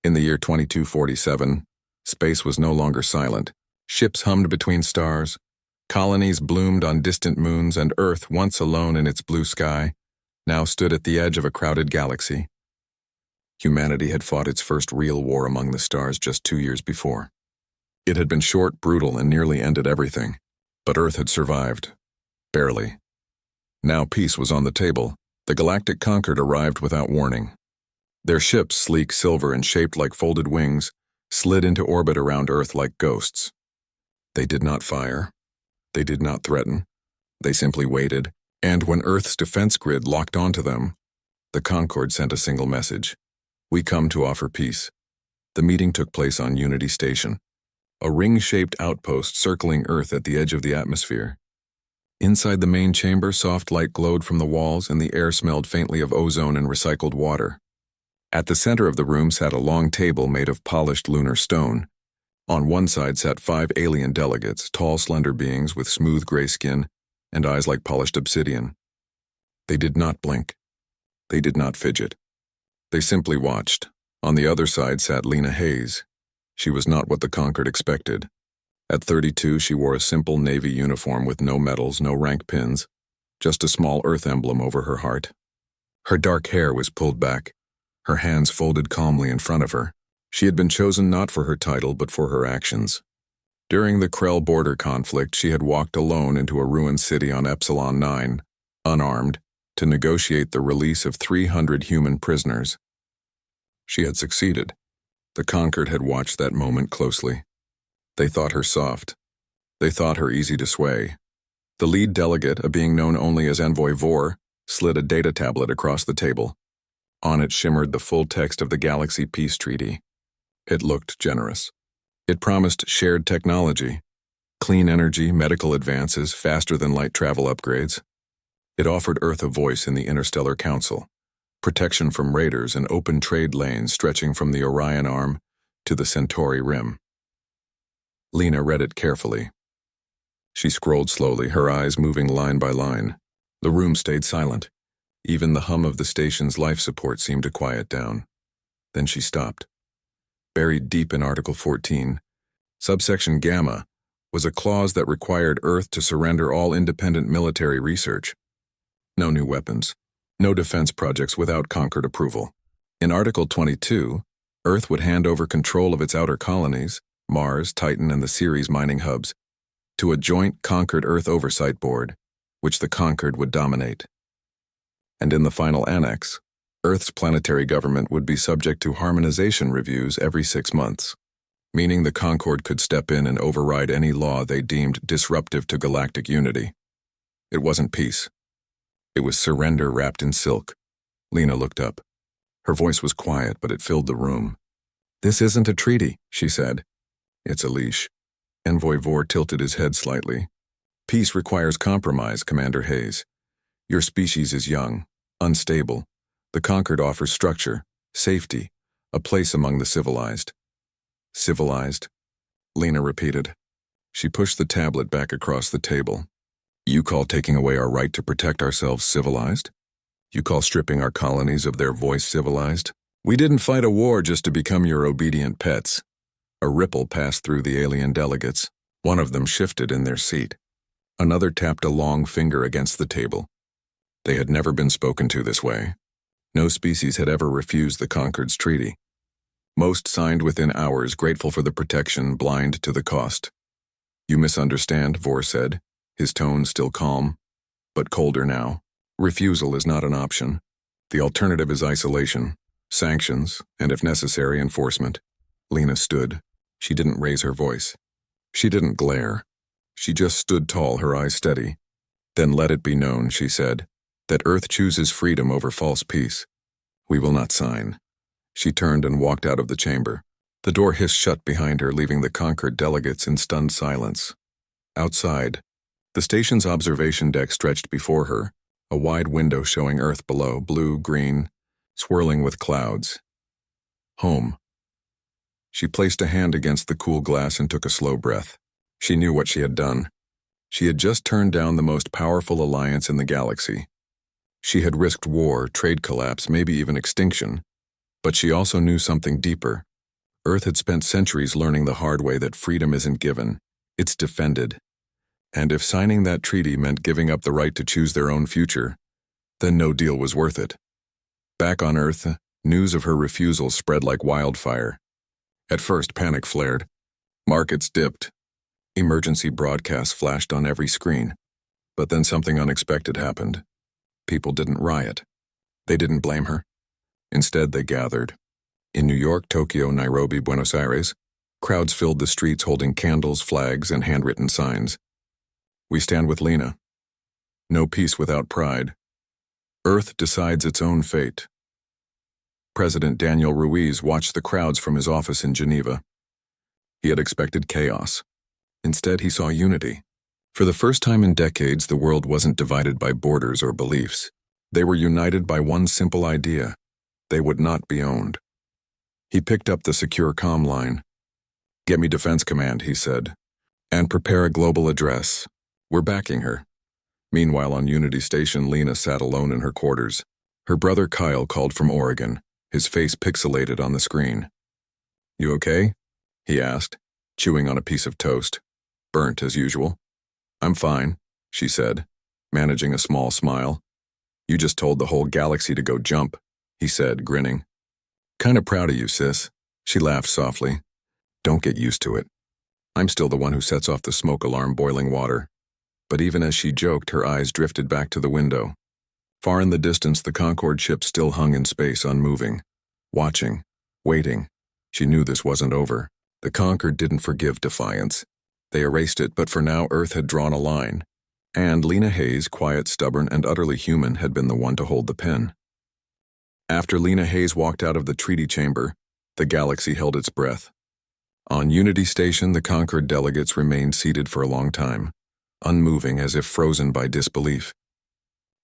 In the year 2247, space was no longer silent. Ships hummed between stars, colonies bloomed on distant moons, and Earth, once alone in its blue sky, now stood at the edge of a crowded galaxy. Humanity had fought its first real war among the stars just 2 years before. It had been short, brutal, and nearly ended everything. But Earth had survived. Barely. Now peace was on the table. The Galactic Concord arrived without warning. Their ships, sleek, silver, and shaped like folded wings, slid into orbit around Earth like ghosts. They did not fire. They did not threaten. They simply waited, and when Earth's defense grid locked onto them, the Concord sent a single message. We come to offer peace. The meeting took place on Unity Station, a ring-shaped outpost circling Earth at the edge of the atmosphere. Inside the main chamber, soft light glowed from the walls, and the air smelled faintly of ozone and recycled water. At the center of the room sat a long table made of polished lunar stone. On one side sat 5 alien delegates, tall, slender beings with smooth gray skin and eyes like polished obsidian. They did not blink. They did not fidget. They simply watched. On the other side sat Lena Hayes. She was not what the Concord expected. At 32, she wore a simple Navy uniform with no medals, no rank pins, just a small Earth emblem over her heart. Her dark hair was pulled back, her hands folded calmly in front of her. She had been chosen not for her title, but for her actions. During the Krell border conflict, she had walked alone into a ruined city on Epsilon 9, unarmed, to negotiate the release of 300 human prisoners. She had succeeded. The Concord had watched that moment closely. They thought her soft. They thought her easy to sway. The lead delegate, a being known only as Envoy War, slid a data tablet across the table. On it shimmered the full text of the Galaxy Peace Treaty. It looked generous. It promised shared technology, clean energy, medical advances, faster-than-light travel upgrades. It offered Earth a voice in the Interstellar Council, protection from raiders and open trade lanes stretching from the Orion Arm to the Centauri Rim. Lena read it carefully. She scrolled slowly, her eyes moving line by line. The room stayed silent. Even the hum of the station's life support seemed to quiet down. Then she stopped. Buried deep in Article 14, subsection Gamma, was a clause that required Earth to surrender all independent military research. No new weapons, no defense projects without Concord approval. In Article 22, Earth would hand over control of its outer colonies, Mars, Titan, and the Ceres mining hubs, to a joint Concord Earth Oversight Board, which the Concord would dominate. And in the final annex, Earth's planetary government would be subject to harmonization reviews every 6 months, meaning the Concord could step in and override any law they deemed disruptive to galactic unity. It wasn't peace. It was surrender wrapped in silk. Lena looked up. Her voice was quiet, but it filled the room. "This isn't a treaty," she said. "It's a leash." Envoy Vor tilted his head slightly. "Peace requires compromise, Commander Hayes. Your species is young, unstable. The Concord offers structure, safety, a place among the civilized." "Civilized?" Lena repeated. She pushed the tablet back across the table. "You call taking away our right to protect ourselves civilized? You call stripping our colonies of their voice civilized? We didn't fight a war just to become your obedient pets." A ripple passed through the alien delegates. One of them shifted in their seat. Another tapped a long finger against the table. They had never been spoken to this way. No species had ever refused the Concord's treaty. Most signed within hours, grateful for the protection, blind to the cost. "You misunderstand," Vor said, his tone still calm, but colder now. "Refusal is not an option. The alternative is isolation, sanctions, and if necessary, enforcement." Lena stood. She didn't raise her voice. She didn't glare. She just stood tall, her eyes steady. "Then let it be known," she said, "that Earth chooses freedom over false peace. We will not sign." She turned and walked out of the chamber. The door hissed shut behind her, leaving the Concord delegates in stunned silence. Outside, the station's observation deck stretched before her, a wide window showing Earth below, blue, green, swirling with clouds. Home. She placed a hand against the cool glass and took a slow breath. She knew what she had done. She had just turned down the most powerful alliance in the galaxy. She had risked war, trade collapse, maybe even extinction. But she also knew something deeper. Earth had spent centuries learning the hard way that freedom isn't given, it's defended. And if signing that treaty meant giving up the right to choose their own future, then no deal was worth it. Back on Earth, news of her refusal spread like wildfire. At first, panic flared. Markets dipped. Emergency broadcasts flashed on every screen. But then something unexpected happened. People didn't riot. They didn't blame her. Instead, they gathered. In New York, Tokyo, Nairobi, Buenos Aires, crowds filled the streets holding candles, flags, and handwritten signs. We stand with Lena. No peace without pride. Earth decides its own fate. President Daniel Ruiz watched the crowds from his office in Geneva. He had expected chaos. Instead, he saw unity. For the first time in decades, the world wasn't divided by borders or beliefs. They were united by one simple idea. They would not be owned. He picked up the secure comm line. "Get me Defense Command," he said, "and prepare a global address. We're backing her." Meanwhile, on Unity Station, Lena sat alone in her quarters. Her brother Kyle called from Oregon, his face pixelated on the screen. "You okay?" he asked, chewing on a piece of toast. Burnt as usual. "I'm fine," she said, managing a small smile. "You just told the whole galaxy to go jump," he said, grinning. "Kinda proud of you, sis," she laughed softly. "Don't get used to it. I'm still the one who sets off the smoke alarm boiling water." But even as she joked, her eyes drifted back to the window. Far in the distance, the Concorde ship still hung in space, unmoving. Watching. Waiting. She knew this wasn't over. The Concorde didn't forgive defiance. They erased it, but for now Earth had drawn a line. And Lena Hayes, quiet, stubborn, and utterly human, had been the one to hold the pen. After Lena Hayes walked out of the treaty chamber, the galaxy held its breath. On Unity Station, the Concorde delegates remained seated for a long time, unmoving as if frozen by disbelief.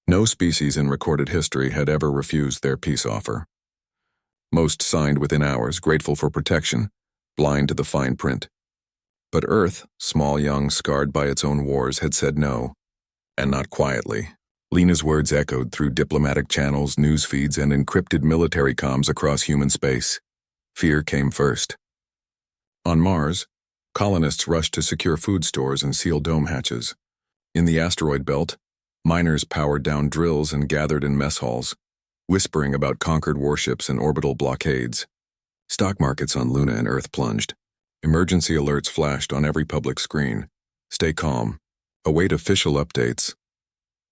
No species in recorded history had ever refused their peace offer. Most signed within hours, grateful for protection, blind to the fine print. But Earth, small, young, scarred by its own wars, had said no, and not quietly. Lena's words echoed through diplomatic channels, news feeds, and encrypted military comms across human space. Fear came first. On Mars, colonists rushed to secure food stores and seal dome hatches. In the asteroid belt, miners powered down drills and gathered in mess halls, whispering about conquered warships and orbital blockades. Stock markets on Luna and Earth plunged. Emergency alerts flashed on every public screen. Stay calm. Await official updates.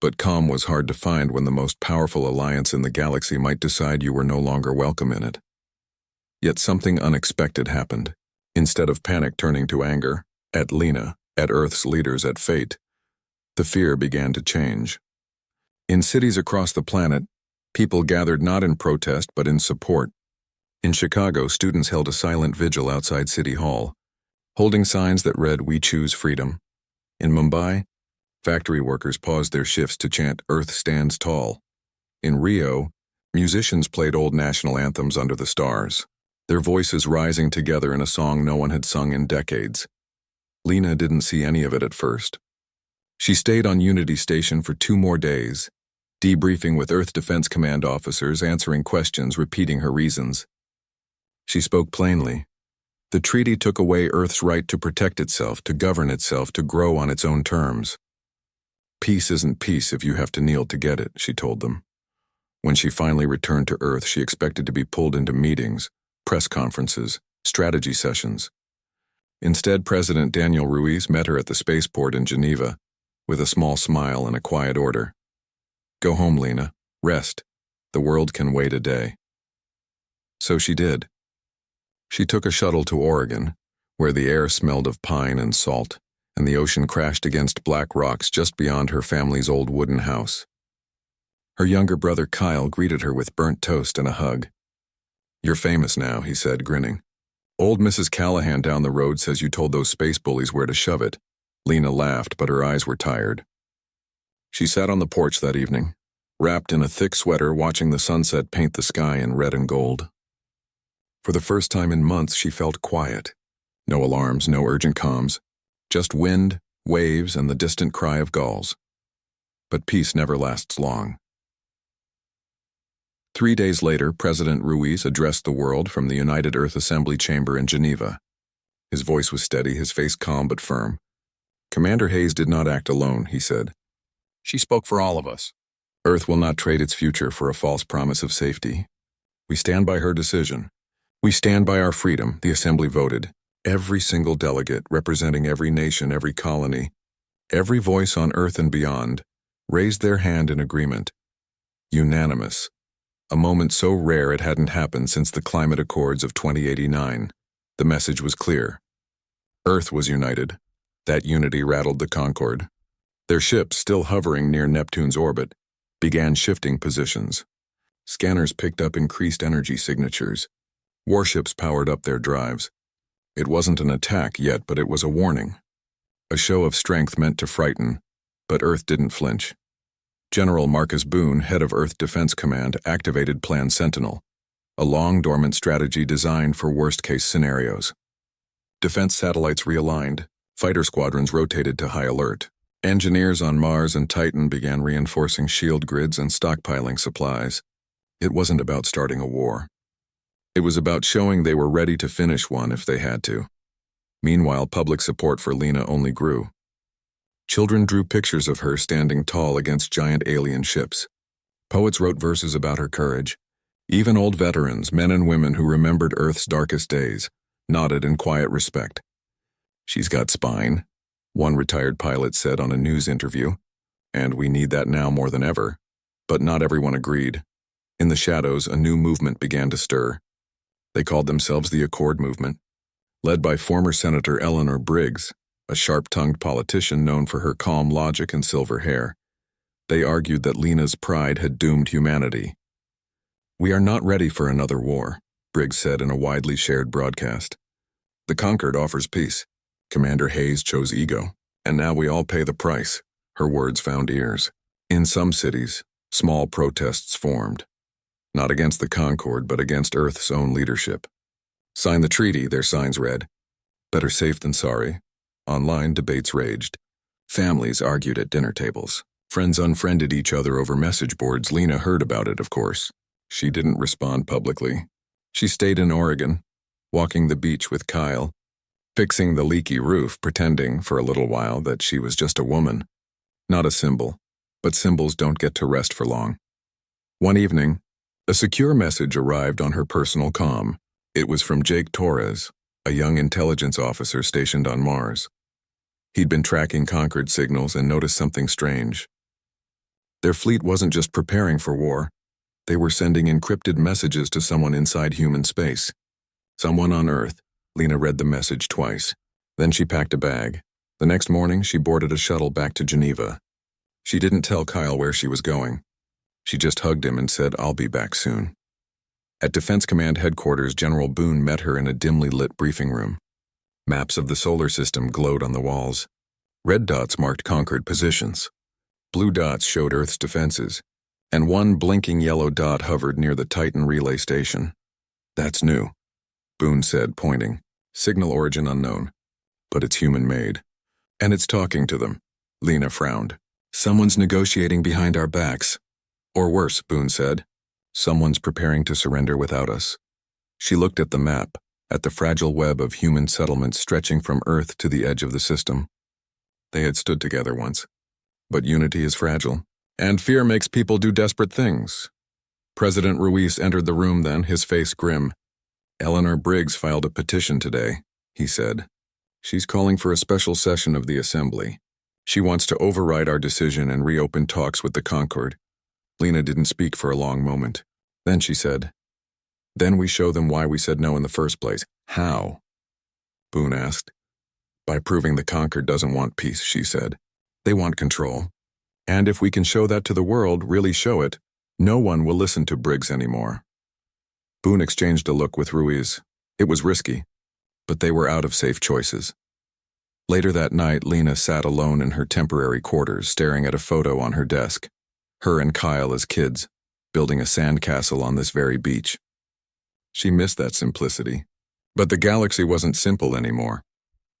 But calm was hard to find when the most powerful alliance in the galaxy might decide you were no longer welcome in it. Yet something unexpected happened. Instead of panic turning to anger, at Lena, at Earth's leaders, at fate, the fear began to change. In cities across the planet, people gathered not in protest but in support. In Chicago, students held a silent vigil outside City Hall, holding signs that read, "We choose freedom." In Mumbai, factory workers paused their shifts to chant, "Earth stands tall." In Rio, musicians played old national anthems under the stars, their voices rising together in a song no one had sung in decades. Lena didn't see any of it at first. She stayed on Unity Station for 2 more days, debriefing with Earth Defense Command officers, answering questions, repeating her reasons. She spoke plainly. The treaty took away Earth's right to protect itself, to govern itself, to grow on its own terms. Peace isn't peace if you have to kneel to get it, she told them. When she finally returned to Earth, she expected to be pulled into meetings, press conferences, strategy sessions. Instead, President Daniel Ruiz met her at the spaceport in Geneva, with a small smile and a quiet order. "Go home, Lena. Rest. The world can wait a day." So she did. She took a shuttle to Oregon, where the air smelled of pine and salt, and the ocean crashed against black rocks just beyond her family's old wooden house. Her younger brother Kyle greeted her with burnt toast and a hug. "You're famous now," he said, grinning. "Old Mrs. Callahan down the road says you told those space bullies where to shove it." Lena laughed, but her eyes were tired. She sat on the porch that evening, wrapped in a thick sweater, watching the sunset paint the sky in red and gold. For the first time in months, she felt quiet. No alarms, no urgent comms, just wind, waves, and the distant cry of gulls. But peace never lasts long. 3 days later, President Ruiz addressed the world from the United Earth Assembly Chamber in Geneva. His voice was steady, his face calm but firm. Commander Hayes did not act alone, he said. She spoke for all of us. Earth will not trade its future for a false promise of safety. We stand by her decision. We stand by our freedom, the Assembly voted. Every single delegate, representing every nation, every colony, every voice on Earth and beyond, raised their hand in agreement. Unanimous. A moment so rare it hadn't happened since the Climate Accords of 2089. The message was clear. Earth was united. That unity rattled the Concorde. Their ships, still hovering near Neptune's orbit, began shifting positions. Scanners picked up increased energy signatures. Warships powered up their drives. It wasn't an attack yet, but it was a warning. A show of strength meant to frighten, but Earth didn't flinch. General Marcus Boone, head of Earth Defense Command, activated Plan Sentinel, a long-dormant strategy designed for worst-case scenarios. Defense satellites realigned, fighter squadrons rotated to high alert. Engineers on Mars and Titan began reinforcing shield grids and stockpiling supplies. It wasn't about starting a war. It was about showing they were ready to finish one if they had to. Meanwhile, public support for Lena only grew. Children drew pictures of her standing tall against giant alien ships. Poets wrote verses about her courage. Even old veterans, men and women who remembered Earth's darkest days, nodded in quiet respect. She's got spine, one retired pilot said on a news interview, and we need that now more than ever. But not everyone agreed. In the shadows, a new movement began to stir. They called themselves the Accord Movement, led by former Senator Eleanor Briggs, a sharp-tongued politician known for her calm logic and silver hair. They argued that Lena's pride had doomed humanity. "We are not ready for another war," Briggs said in a widely shared broadcast. "The conquered offers peace. Commander Hayes chose ego, and now we all pay the price." Her words found ears. In some cities, small protests formed. Not against the Concorde, but against Earth's own leadership. "Sign the treaty," their signs read. "Better safe than sorry." Online debates raged. Families argued at dinner tables. Friends unfriended each other over message boards. Lena heard about it, of course. She didn't respond publicly. She stayed in Oregon, walking the beach with Kyle, fixing the leaky roof, pretending for a little while that she was just a woman. Not a symbol, but symbols don't get to rest for long. One evening, a secure message arrived on her personal comm. It was from Jake Torres, a young intelligence officer stationed on Mars. He'd been tracking Concord signals and noticed something strange. Their fleet wasn't just preparing for war. They were sending encrypted messages to someone inside human space. Someone on Earth. Lena read the message twice. Then she packed a bag. The next morning, she boarded a shuttle back to Geneva. She didn't tell Kyle where she was going. She just hugged him and said, "I'll be back soon." At Defense Command headquarters, General Boone met her in a dimly lit briefing room. Maps of the solar system glowed on the walls. Red dots marked conquered positions. Blue dots showed Earth's defenses, and one blinking yellow dot hovered near the Titan relay station. "That's new," Boone said, pointing. "Signal origin unknown, but it's human-made. And it's talking to them." Lena frowned. "Someone's negotiating behind our backs." "Or worse," Boone said. "Someone's preparing to surrender without us." She looked at the map, at the fragile web of human settlements stretching from Earth to the edge of the system. They had stood together once. But unity is fragile, and fear makes people do desperate things. President Ruiz entered the room then, his face grim. "Eleanor Briggs filed a petition today," he said. "She's calling for a special session of the Assembly. She wants to override our decision and reopen talks with the Concorde." Lena didn't speak for a long moment. Then she said, "Then we show them why we said no in the first place." "How?" Boone asked. "By proving the Concorde doesn't want peace," she said. "They want control. And if we can show that to the world, really show it, no one will listen to Briggs anymore." Boone exchanged a look with Ruiz. It was risky, but they were out of safe choices. Later that night, Lena sat alone in her temporary quarters, staring at a photo on her desk. Her and Kyle as kids, building a sandcastle on this very beach. She missed that simplicity. But the galaxy wasn't simple anymore.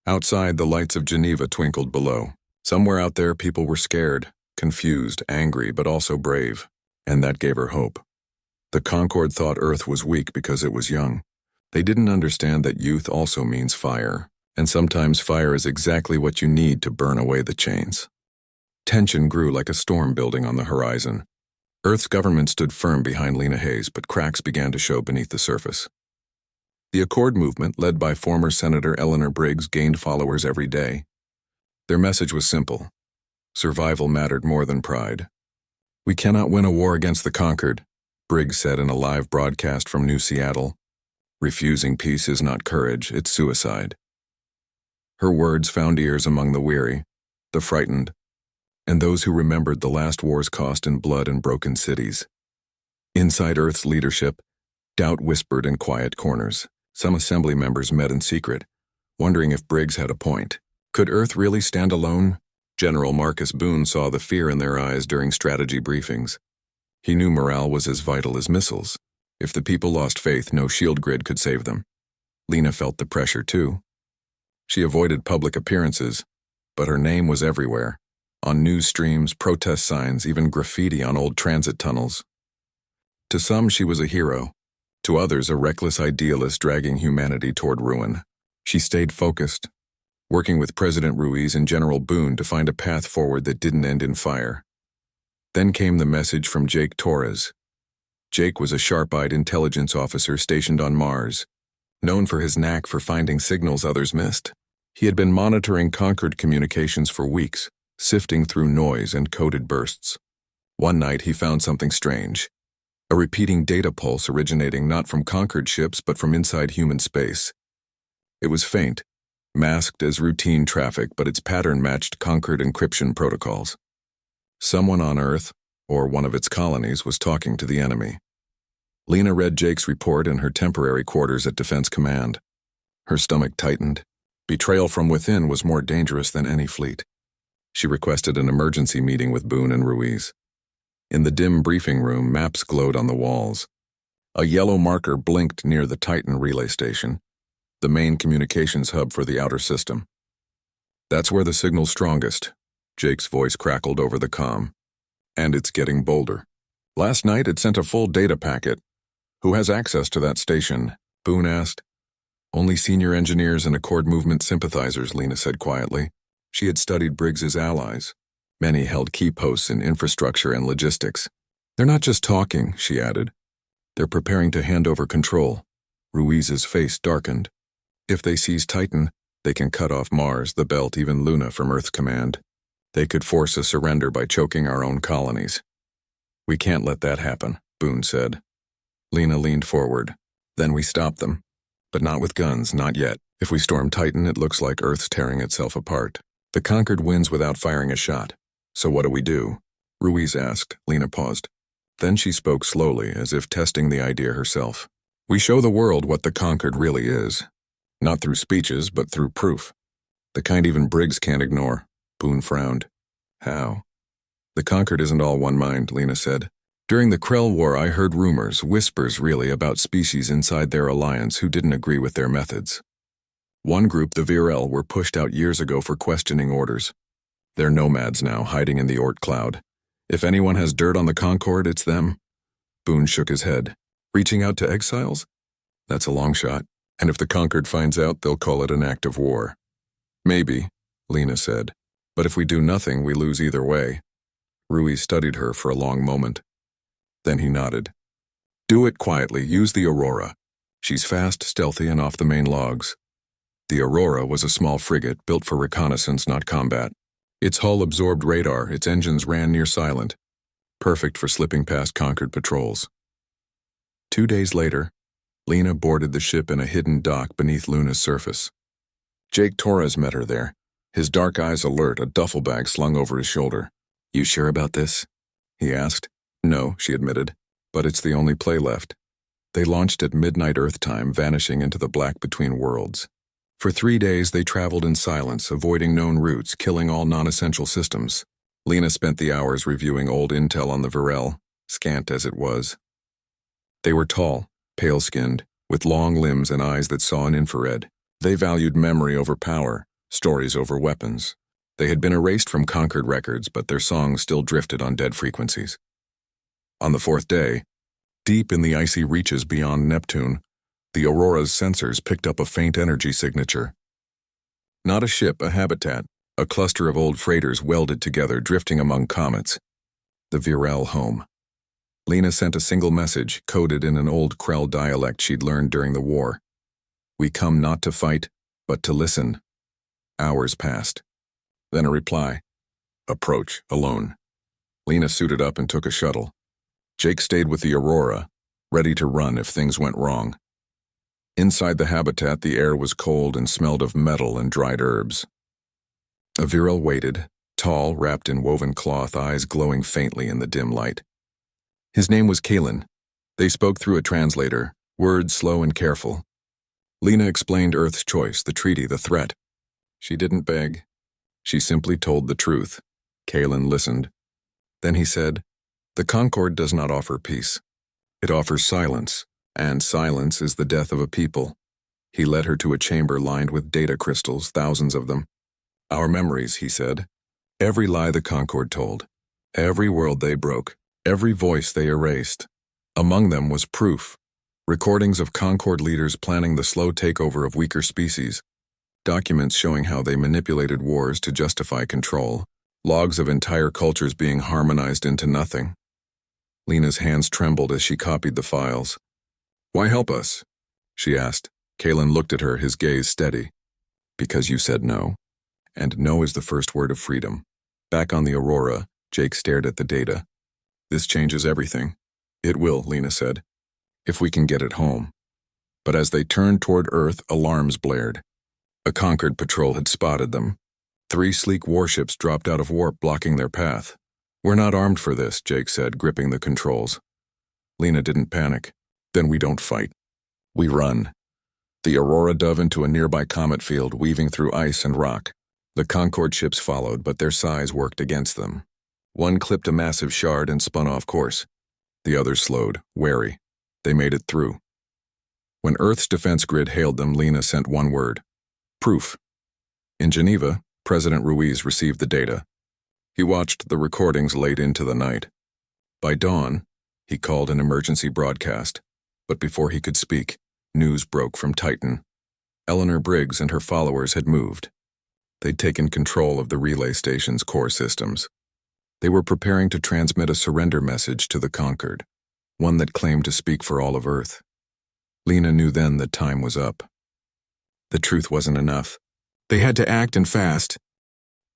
Outside, the lights of Geneva twinkled below. Somewhere out there, people were scared, confused, angry, but also brave. And that gave her hope. The Concord thought Earth was weak because it was young. They didn't understand that youth also means fire, and sometimes fire is exactly what you need to burn away the chains. Tension grew like a storm building on the horizon. Earth's government stood firm behind Lena Hayes, but cracks began to show beneath the surface. The Accord movement, led by former Senator Eleanor Briggs, gained followers every day. Their message was simple. Survival mattered more than pride. "We cannot win a war against the conquered," Briggs said in a live broadcast from New Seattle. "Refusing peace is not courage, it's suicide." Her words found ears among the weary, the frightened, and those who remembered the last war's cost in blood and broken cities. Inside Earth's leadership, doubt whispered in quiet corners. Some assembly members met in secret, wondering if Briggs had a point. Could Earth really stand alone? General Marcus Boone saw the fear in their eyes during strategy briefings. He knew morale was as vital as missiles. If the people lost faith, no shield grid could save them. Lena felt the pressure too. She avoided public appearances, but her name was everywhere. On news streams, protest signs, even graffiti on old transit tunnels. To some, she was a hero. To others, a reckless idealist dragging humanity toward ruin. She stayed focused, working with President Ruiz and General Boone to find a path forward that didn't end in fire. Then came the message from Jake Torres. Jake was a sharp-eyed intelligence officer stationed on Mars, known for his knack for finding signals others missed. He had been monitoring Concord communications for weeks, sifting through noise and coded bursts. One night he found something strange. A repeating data pulse originating not from Concord ships but from inside human space. It was faint, masked as routine traffic, but its pattern matched Concord encryption protocols. Someone on Earth, or one of its colonies, was talking to the enemy. Lena read Jake's report in her temporary quarters at Defense Command. Her stomach tightened. Betrayal from within was more dangerous than any fleet. She requested an emergency meeting with Boone and Ruiz. In the dim briefing room, maps glowed on the walls. A yellow marker blinked near the Titan relay station, the main communications hub for the outer system. "That's where the signal's strongest," Jake's voice crackled over the comm. "And it's getting bolder. Last night it sent a full data packet. Who has access to that station?" Boone asked. "Only senior engineers and Accord movement sympathizers," Lena said quietly. She had studied Briggs's allies. Many held key posts in infrastructure and logistics. "They're not just talking," she added. "They're preparing to hand over control." Ruiz's face darkened. "If they seize Titan, they can cut off Mars, the Belt, even Luna from Earth's command. They could force a surrender by choking our own colonies." "We can't let that happen," Boone said. Lena leaned forward. "Then we stop them. But not with guns, not yet. If we storm Titan, it looks like Earth's tearing itself apart. The Conquered wins without firing a shot. So what do we do?" Ruiz asked. Lena paused. Then she spoke slowly, as if testing the idea herself. "We show the world what the Conquered really is. Not through speeches, but through proof. The kind even Briggs can't ignore." Boone frowned. "How?" "The Conquered isn't all one mind," Lena said. "During the Krell War, I heard rumors, whispers really, about species inside their alliance who didn't agree with their methods. One group, the Virel, were pushed out years ago for questioning orders. They're nomads now, hiding in the Oort cloud. If anyone has dirt on the Concord, it's them." Boone shook his head. "Reaching out to exiles? That's a long shot. And if the Conquered finds out, they'll call it an act of war." "Maybe," Lena said. "But if we do nothing, we lose either way." Ruiz studied her for a long moment. Then he nodded. "Do it quietly. Use the Aurora. She's fast, stealthy, and off the main logs." The Aurora was a small frigate built for reconnaissance, not combat. Its hull absorbed radar, its engines ran near silent, perfect for slipping past Conquered patrols. 2 days later, Lena boarded the ship in a hidden dock beneath Luna's surface. Jake Torres met her there, his dark eyes alert, a duffel bag slung over his shoulder. "You sure about this?" he asked. "No," she admitted, "but it's the only play left." They launched at midnight Earth time, vanishing into the black between worlds. For 3 days they traveled in silence, avoiding known routes, killing all non-essential systems. Lena spent the hours reviewing old intel on the Virel, scant as it was. They were tall, pale-skinned, with long limbs and eyes that saw in infrared. They valued memory over power, stories over weapons. They had been erased from Conquered records, but their songs still drifted on dead frequencies. On the 4th day, Deep in the icy reaches beyond Neptune, the Aurora's sensors picked up a faint energy signature. Not a ship, a habitat, a cluster of old freighters welded together, drifting among comets. The Virel home. Lena sent a single message, coded in an old Krell dialect she'd learned during the war. "We come not to fight, but to listen." Hours passed. Then a reply. "Approach, alone." Lena suited up and took a shuttle. Jake stayed with the Aurora, ready to run if things went wrong. Inside the habitat, the air was cold and smelled of metal and dried herbs. A Virel waited, tall, wrapped in woven cloth, eyes glowing faintly in the dim light. His name was Kalen. They spoke through a translator, words slow and careful. Lena explained Earth's choice, the treaty, the threat. She didn't beg. She simply told the truth. Kalen listened. Then he said, "The Concord does not offer peace. It offers silence, and silence is the death of a people." He led her to a chamber lined with data crystals, thousands of them. "Our memories," he said. "Every lie the Concord told, every world they broke, every voice they erased. Among them was proof. Recordings of Concord leaders planning the slow takeover of weaker species. Documents showing how they manipulated wars to justify control. Logs of entire cultures being harmonized into nothing." Lena's hands trembled as she copied the files. "Why help us?" she asked. Kalen looked at her, his gaze steady. "Because you said no. And no is the first word of freedom." Back on the Aurora, Jake stared at the data. "This changes everything." "It will," Lena said, "if we can get it home." But as they turned toward Earth, alarms blared. A Concord patrol had spotted them. 3 sleek warships dropped out of warp, blocking their path. "We're not armed for this," Jake said, gripping the controls. Lena didn't panic. "Then we don't fight. We run." The Aurora dove into a nearby comet field, weaving through ice and rock. The Concord ships followed, but their size worked against them. One clipped a massive shard and spun off course. The others slowed, wary. They made it through. When Earth's defense grid hailed them, Lena sent one word. Proof. In Geneva, President Ruiz received the data. He watched the recordings late into the night. By dawn, he called an emergency broadcast, but before he could speak, news broke from Titan. Eleanor Briggs and her followers had moved. They'd taken control of the relay station's core systems. They were preparing to transmit a surrender message to the Conquered, one that claimed to speak for all of Earth. Lena knew then that time was up. The truth wasn't enough. They had to act, and fast.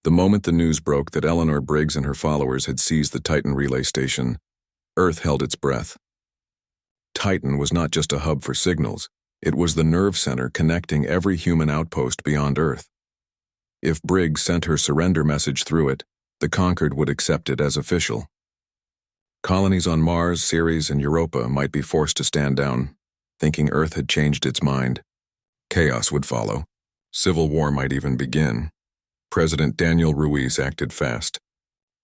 The moment the news broke that Eleanor Briggs and her followers had seized the Titan relay station, Earth held its breath. Titan was not just a hub for signals, it was the nerve center connecting every human outpost beyond Earth. If Briggs sent her surrender message through it, the Conquered would accept it as official. Colonies on Mars, Ceres, and Europa might be forced to stand down, thinking Earth had changed its mind. Chaos would follow. Civil war might even begin. President Daniel Ruiz acted fast.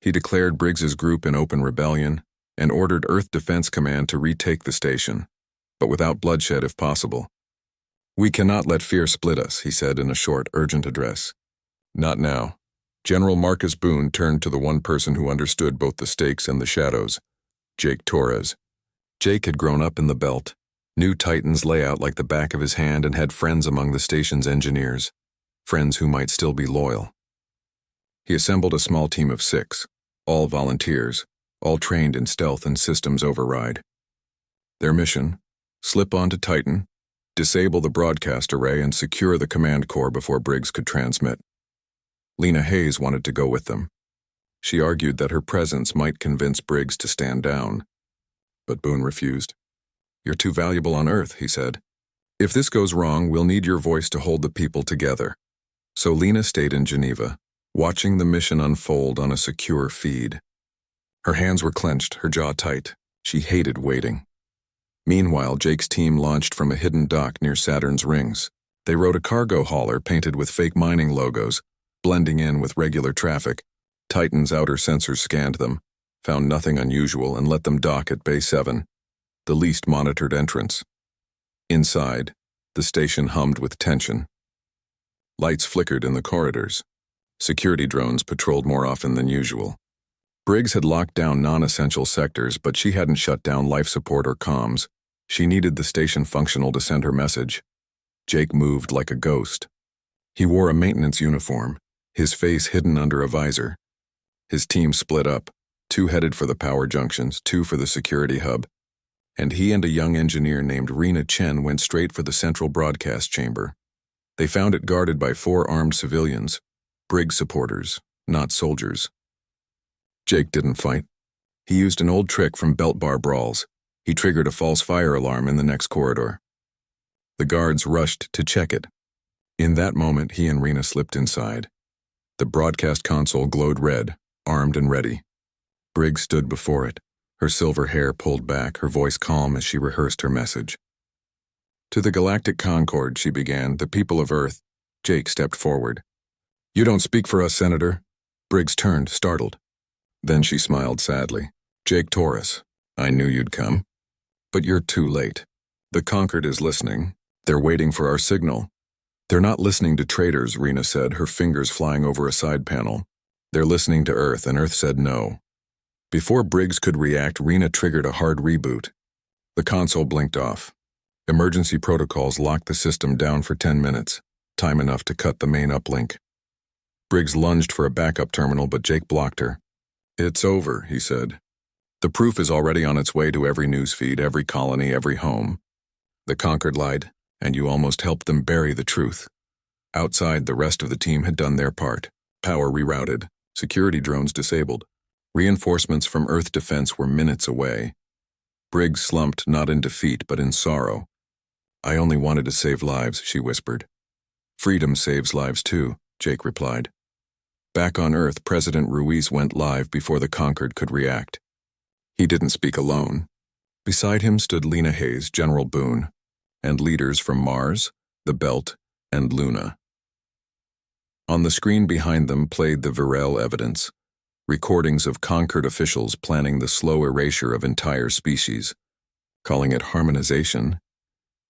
He declared Briggs's group in open rebellion and ordered Earth Defense Command to retake the station, but without bloodshed if possible. "We cannot let fear split us," he said in a short, urgent address. "Not now." General Marcus Boone turned to the one person who understood both the stakes and the shadows, Jake Torres. Jake had grown up in the Belt, knew Titan's layout like the back of his hand, and had friends among the station's engineers, friends who might still be loyal. He assembled a small team of 6, all volunteers, all trained in stealth and systems override. Their mission: slip onto Titan, disable the broadcast array, and secure the command core before Briggs could transmit. Lena Hayes wanted to go with them. She argued that her presence might convince Briggs to stand down, but Boone refused. "You're too valuable on Earth," he said. "If this goes wrong, we'll need your voice to hold the people together." So Lena stayed in Geneva, watching the mission unfold on a secure feed. Her hands were clenched, her jaw tight. She hated waiting. Meanwhile, Jake's team launched from a hidden dock near Saturn's rings. They rode a cargo hauler painted with fake mining logos, blending in with regular traffic. Titan's outer sensors scanned them, found nothing unusual, and let them dock at Bay 7, the least monitored entrance. Inside, the station hummed with tension. Lights flickered in the corridors. Security drones patrolled more often than usual. Briggs had locked down non-essential sectors, but she hadn't shut down life support or comms. She needed the station functional to send her message. Jake moved like a ghost. He wore a maintenance uniform, his face hidden under a visor. His team split up, 2 headed for the power junctions, 2 for the security hub, and he and a young engineer named Rena Chen went straight for the central broadcast chamber. They found it guarded by 4 armed civilians, Briggs supporters, not soldiers. Jake didn't fight. He used an old trick from belt bar brawls. He triggered a false fire alarm in the next corridor. The guards rushed to check it. In that moment, he and Rena slipped inside. The broadcast console glowed red, armed and ready. Briggs stood before it, her silver hair pulled back, her voice calm as she rehearsed her message. To the Galactic Concord, she began, the people of Earth. Jake stepped forward. You don't speak for us, Senator. Briggs turned, startled. Then she smiled sadly. Jake Torres, I knew you'd come. But you're too late. The Concord is listening. They're waiting for our signal. They're not listening to traitors, Rena said, her fingers flying over a side panel. They're listening to Earth, and Earth said no. Before Briggs could react, Rena triggered a hard reboot. The console blinked off. Emergency protocols locked the system down for 10 minutes, time enough to cut the main uplink. Briggs lunged for a backup terminal, but Jake blocked her. It's over, he said. The proof is already on its way to every newsfeed, every colony, every home. The Concord lied, and you almost helped them bury the truth. Outside, the rest of the team had done their part. Power rerouted, security drones disabled. Reinforcements from Earth defense were minutes away. Briggs slumped, not in defeat, but in sorrow. I only wanted to save lives, she whispered. Freedom saves lives too, Jake replied. Back on Earth, President Ruiz went live before the Concord could react. He didn't speak alone. Beside him stood Lena Hayes, General Boone, and leaders from Mars, the Belt, and Luna. On the screen behind them played the Virel evidence, recordings of Concord officials planning the slow erasure of entire species, calling it harmonization.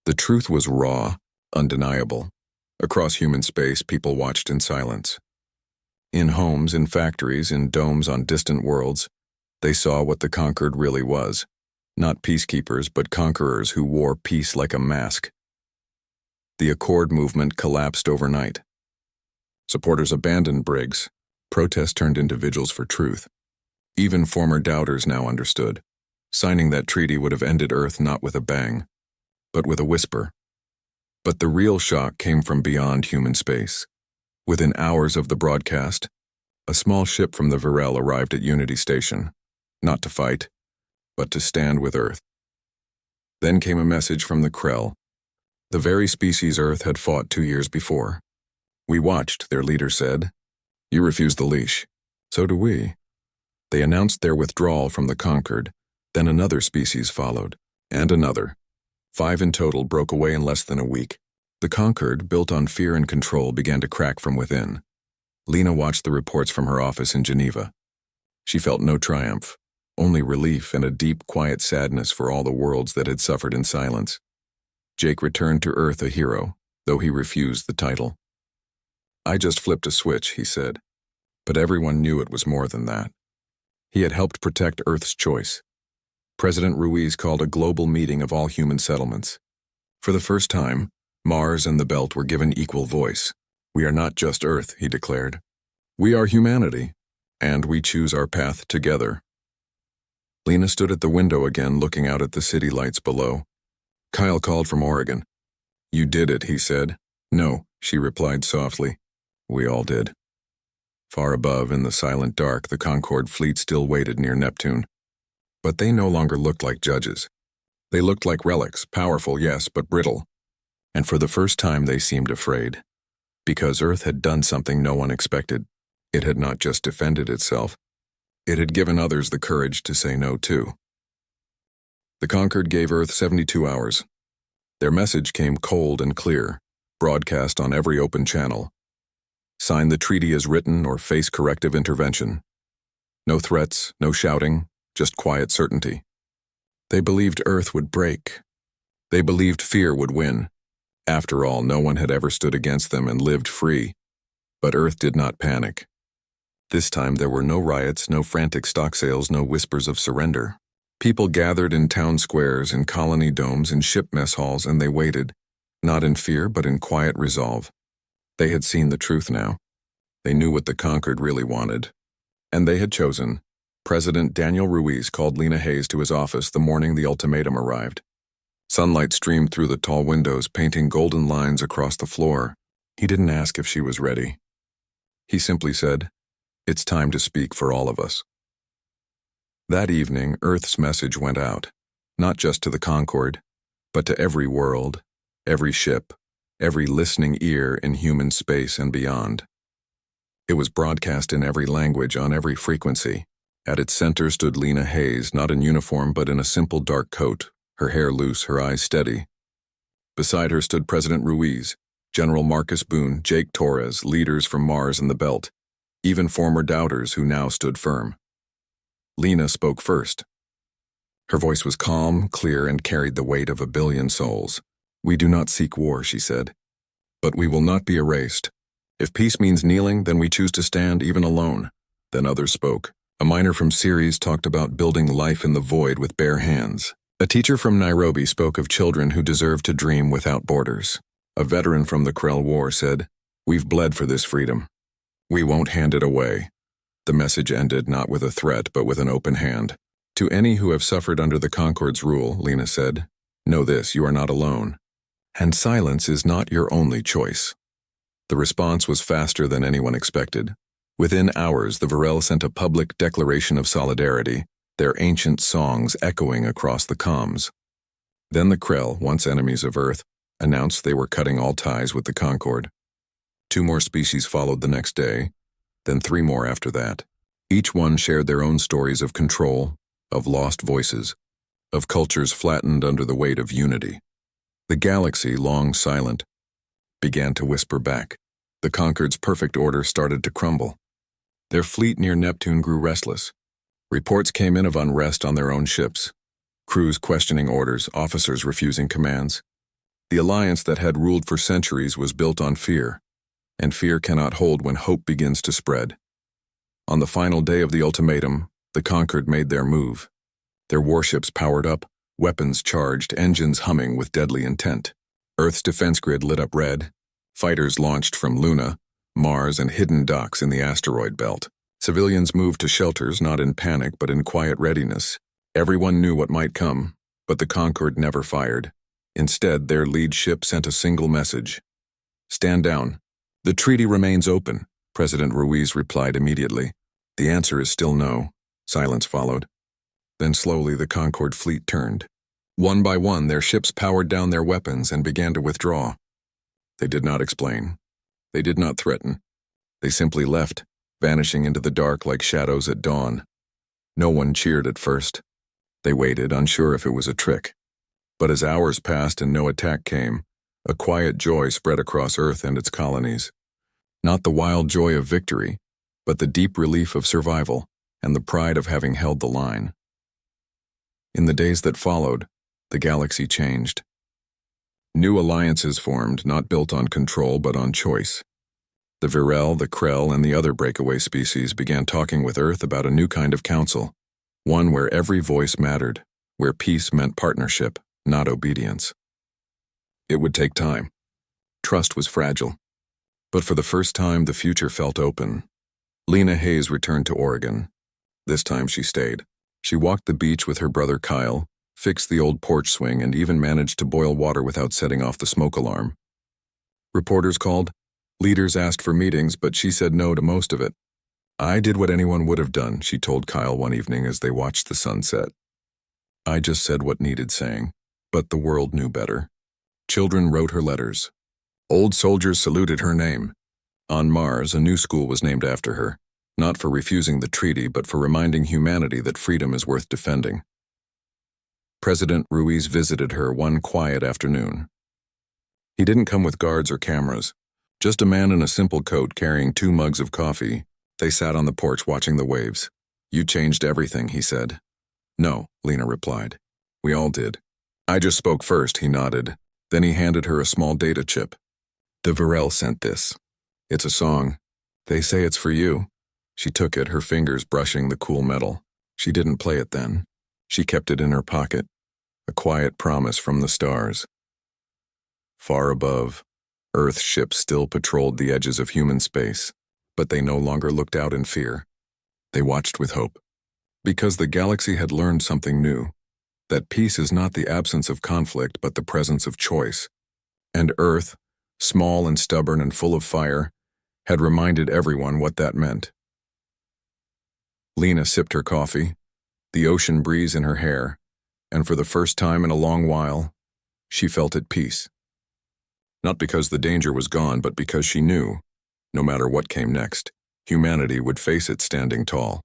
The truth was raw, undeniable. Across human space, people watched in silence. In homes, in factories, in domes on distant worlds, they saw what the Concord really was. Not peacekeepers, but conquerors who wore peace like a mask. The Accord movement collapsed overnight. Supporters abandoned Briggs. Protest turned into vigils for truth. Even former doubters now understood. Signing that treaty would have ended Earth not with a bang, but with a whisper. But the real shock came from beyond human space. Within hours of the broadcast, a small ship from the Virel arrived at Unity Station, not to fight, but to stand with Earth. Then came a message from the Krell, the very species Earth had fought 2 years before. We watched, their leader said. You refused the leash. So do we. They announced their withdrawal from the Concord. Then another species followed, and another. 5 in total broke away in less than a week. The Concord, built on fear and control, began to crack from within. Lena watched the reports from her office in Geneva. She felt no triumph, only relief and a deep, quiet sadness for all the worlds that had suffered in silence. Jake returned to Earth a hero, though he refused the title. I just flipped a switch, he said. But everyone knew it was more than that. He had helped protect Earth's choice. President Ruiz called a global meeting of all human settlements. For the first time, Mars and the Belt were given equal voice. We are not just Earth, he declared. We are humanity, and we choose our path together. Lena stood at the window again, looking out at the city lights below. Kyle called from Oregon. You did it, he said. No, she replied softly. We all did. Far above, in the silent dark, the Concord fleet still waited near Neptune. But they no longer looked like judges. They looked like relics, powerful, yes, but brittle. And for the first time they seemed afraid. Because Earth had done something no one expected. It had not just defended itself. It had given others the courage to say no too. The Concord gave Earth 72 hours. Their message came cold and clear, broadcast on every open channel. Sign the treaty as written or face corrective intervention. No threats, no shouting, just quiet certainty. They believed Earth would break. They believed fear would win. After all, no one had ever stood against them and lived free. But Earth did not panic. This time there were no riots, no frantic stock sales, no whispers of surrender. People gathered in town squares, in colony domes, in ship mess halls, and they waited, not in fear but in quiet resolve. They had seen the truth now. They knew what the conquered really wanted. And they had chosen. President Daniel Ruiz called Lena Hayes to his office the morning the ultimatum arrived. Sunlight streamed through the tall windows, painting golden lines across the floor. He didn't ask if she was ready. He simply said, "It's time to speak for all of us." That evening, Earth's message went out, not just to the Concorde, but to every world, every ship, every listening ear in human space and beyond. It was broadcast in every language, on every frequency. At its center stood Lena Hayes, not in uniform but in a simple dark coat, her hair loose, her eyes steady. Beside her stood President Ruiz, General Marcus Boone, Jake Torres, leaders from Mars and the Belt, even former doubters who now stood firm. Lena spoke first. Her voice was calm, clear, and carried the weight of 1 billion souls. "We do not seek war," she said, "but we will not be erased. If peace means kneeling, then we choose to stand even alone." Then others spoke. A miner from Ceres talked about building life in the void with bare hands. A teacher from Nairobi spoke of children who deserve to dream without borders. A veteran from the Krell War said, "We've bled for this freedom. We won't hand it away." The message ended not with a threat, but with an open hand. "To any who have suffered under the Concorde's rule," Lena said, "know this, you are not alone. And silence is not your only choice." The response was faster than anyone expected. Within hours, the Varel sent a public declaration of solidarity, their ancient songs echoing across the comms. Then the Krell, once enemies of Earth, announced they were cutting all ties with the Concorde. 2 more species followed the next day, then 3 more after that. Each one shared their own stories of control, of lost voices, of cultures flattened under the weight of unity. The galaxy, long silent, began to whisper back. The Concorde's perfect order started to crumble. Their fleet near Neptune grew restless. Reports came in of unrest on their own ships, crews questioning orders, officers refusing commands. The alliance that had ruled for centuries was built on fear, and fear cannot hold when hope begins to spread. On the final day of the ultimatum, the Conquered made their move. Their warships powered up, weapons charged, engines humming with deadly intent. Earth's defense grid lit up red. Fighters launched from Luna, Mars, and hidden docks in the asteroid belt. Civilians moved to shelters, not in panic but in quiet readiness. Everyone knew what might come, but the Concorde never fired. Instead, their lead ship sent a single message. "Stand down. The treaty remains open," President Ruiz replied immediately. "The answer is still no." Silence followed. Then slowly the Concorde fleet turned. One by one, their ships powered down their weapons and began to withdraw. They did not explain. They did not threaten. They simply left, vanishing into the dark like shadows at dawn. No one cheered at first. They waited, unsure if it was a trick. But as hours passed and no attack came, a quiet joy spread across Earth and its colonies. Not the wild joy of victory, but the deep relief of survival and the pride of having held the line. In the days that followed, the galaxy changed. New alliances formed, not built on control but on choice. The Virel, the Krell, and the other breakaway species began talking with Earth about a new kind of council, one where every voice mattered, where peace meant partnership, not obedience. It would take time. Trust was fragile. But for the first time, the future felt open. Lena Hayes returned to Oregon. This time she stayed. She walked the beach with her brother Kyle, fixed the old porch swing, and even managed to boil water without setting off the smoke alarm. Reporters called. Leaders asked for meetings, but she said no to most of it. "I did what anyone would have done," she told Kyle one evening as they watched the sunset. "I just said what needed saying, but the world knew better." Children wrote her letters. Old soldiers saluted her name. On Mars, a new school was named after her, not for refusing the treaty, but for reminding humanity that freedom is worth defending. President Ruiz visited her one quiet afternoon. He didn't come with guards or cameras, just a man in a simple coat carrying 2 mugs of coffee. They sat on the porch watching the waves. "You changed everything," he said. "No," Lena replied. "We all did." "I just spoke first," he nodded. Then he handed her a small data chip. "The Virel sent this. It's a song. They say it's for you." She took it, her fingers brushing the cool metal. She didn't play it then. She kept it in her pocket, a quiet promise from the stars. Far above, Earth ships still patrolled the edges of human space, but they no longer looked out in fear. They watched with hope. Because the galaxy had learned something new, that peace is not the absence of conflict but the presence of choice. And Earth, small and stubborn and full of fire, had reminded everyone what that meant. Lena sipped her coffee, the ocean breeze in her hair, and for the first time in a long while, she felt at peace. Not because the danger was gone, but because she knew, no matter what came next, humanity would face it standing tall.